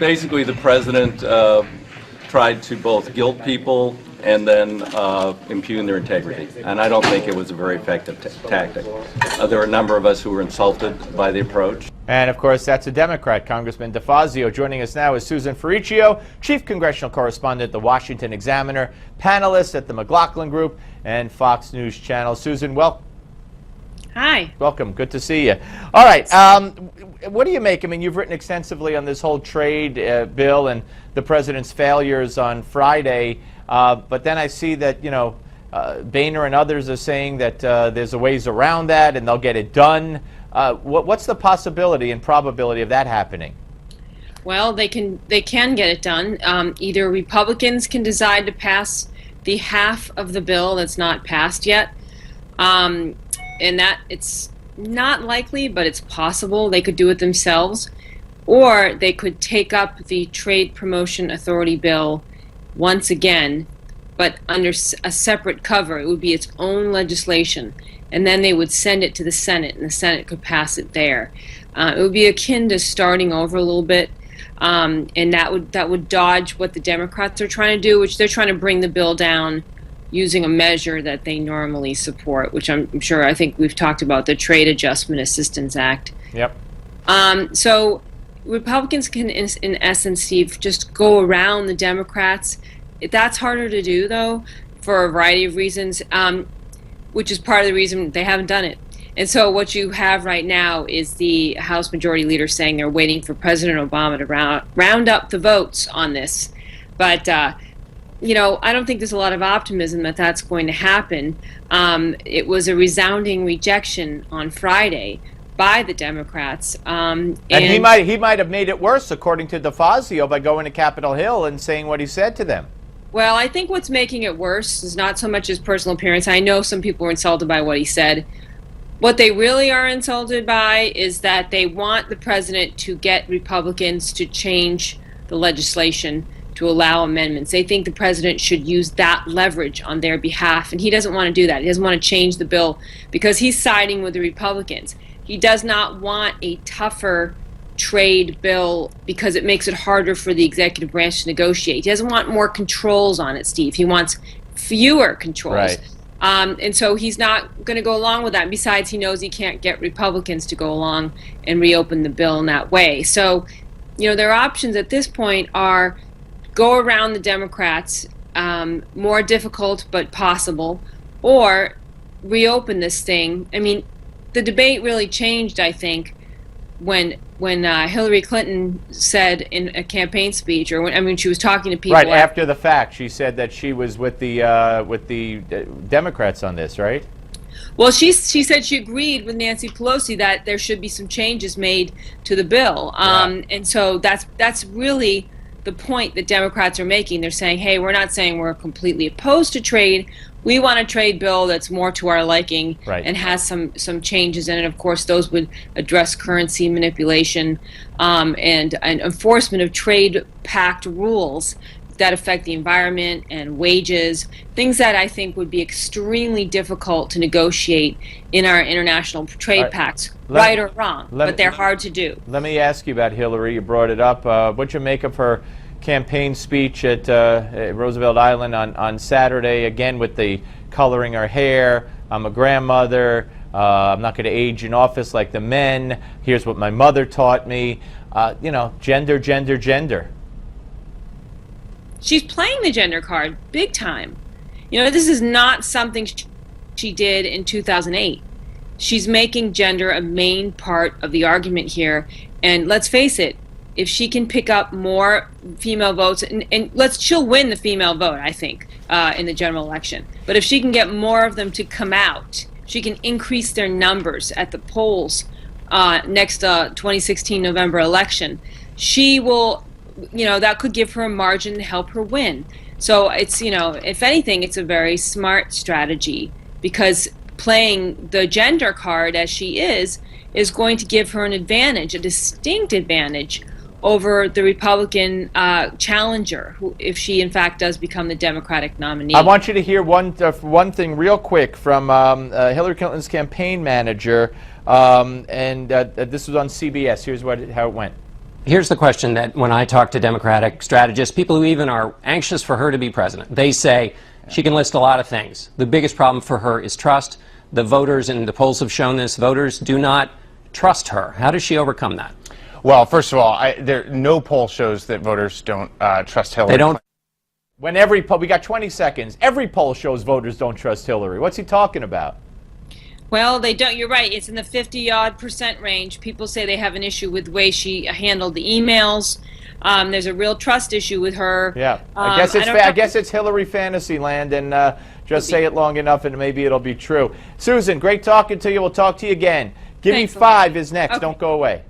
basically the president tried to both guilt people and then impugn their integrity. And I don't think it was a very effective tactic. There were a number of us who were insulted by the approach. And of course, that's a Democrat, Congressman DeFazio. Joining us now is Susan Ferrechio, Chief Congressional Correspondent at the Washington Examiner, panelist at the McLaughlin Group and Fox News Channel. Susan, welcome. Hi. Welcome. Good to see you. All right. What do you make? I mean, you've written extensively on this whole trade bill and the president's failures on Friday. But then I see that, you know, Boehner and others are saying that there's a ways around that and they'll get it done. What's the possibility and probability of that happening? Well, they can get it done. Either Republicans can decide to pass the half of the bill that's not passed yet, and that it's not likely, but it's possible they could do it themselves, or they could take up the Trade Promotion Authority bill once again, but under a separate cover. It would be its own legislation, and then they would send it to the Senate, and the Senate could pass it there. It would be akin to starting over a little bit, and that would dodge what the Democrats are trying to do, which they're trying to bring the bill down using a measure that they normally support, which I think we've talked about, the Trade Adjustment Assistance Act. Yep. So Republicans can, in essence, Steve, just go around the Democrats. That's harder to do, though, for a variety of reasons, which is part of the reason they haven't done it. And so what you have right now is the House Majority Leader saying they're waiting for President Obama to round up the votes on this. But you know, I don't think there's a lot of optimism that that's going to happen. It was a resounding rejection on Friday by the Democrats. And he might have made it worse, according to DeFazio, by going to Capitol Hill and saying what he said to them. Well, I think what's making it worse is not so much his personal appearance. I know some people were insulted by what he said. What they really are insulted by is that they want the president to get Republicans to change the legislation to allow amendments. They think the president should use that leverage on their behalf, and he doesn't want to do that. He doesn't want to change the bill because he's siding with the Republicans. He does not want a tougher trade bill because it makes it harder for the executive branch to negotiate. He doesn't want more controls on it, Steve. He wants fewer controls. Right. And so he's not going to go along with that. And besides, he knows he can't get Republicans to go along and reopen the bill in that way. So, you know, their options at this point are go around the Democrats, more difficult but possible, or reopen this thing. I mean, the debate really changed, I think, when Hillary Clinton said in a campaign speech, or when she was talking to people. Right after the fact, she said that she was with the Democrats on this, right? Well, she said she agreed with Nancy Pelosi that there should be some changes made to the bill, and so that's really the point that Democrats are making. They're saying, hey, we're not saying we're completely opposed to trade. We want a trade bill that's more to our liking, right, and has some changes in it. Of course, those would address currency manipulation and enforcement of trade pact rules that affect the environment and wages, things that I think would be extremely difficult to negotiate in our international trade pacts, right or wrong, but they're hard to do. Let me ask you about Hillary. You brought it up. What'd you make of her campaign speech at Roosevelt Island on Saturday, again with the coloring her hair? I'm a grandmother. I'm not going to age in office like the men. Here's what my mother taught me. You know, gender, gender, gender. She's playing the gender card big time. You know, this is not something she did in 2008. She's making gender a main part of the argument here. And let's face it, if she can pick up more female votes, and she'll win the female vote, I think, in the general election. But if she can get more of them to come out, she can increase their numbers at the polls next 2016 November election, she will, you know, that could give her a margin to help her win. So it's, you know, if anything, it's a very smart strategy, because playing the gender card as she is going to give her an advantage, a distinct advantage over the Republican challenger, who, if she in fact does become the Democratic nominee. I want you to hear one thing real quick from Hillary Clinton's campaign manager, and this was on CBS. Here's how it went. Here's the question that when I talk to Democratic strategists, people who even are anxious for her to be president, they say she can list a lot of things. The biggest problem for her is trust. The voters, and the polls have shown this, voters do not trust her. How does she overcome that? Well, first of all, no poll shows that voters don't trust Hillary. They don't. When every poll, we got 20 seconds, every poll shows voters don't trust Hillary. What's he talking about? Well, they don't. You're right. It's in the 50-odd% range. People say they have an issue with the way she handled the emails. There's a real trust issue with her. Yeah, I guess it's Hillary fantasy land, and just say it long enough, and maybe it'll be true. Susan, great talking to you. We'll talk to you again. Give Thanks Me 5 is next. Okay. Don't go away.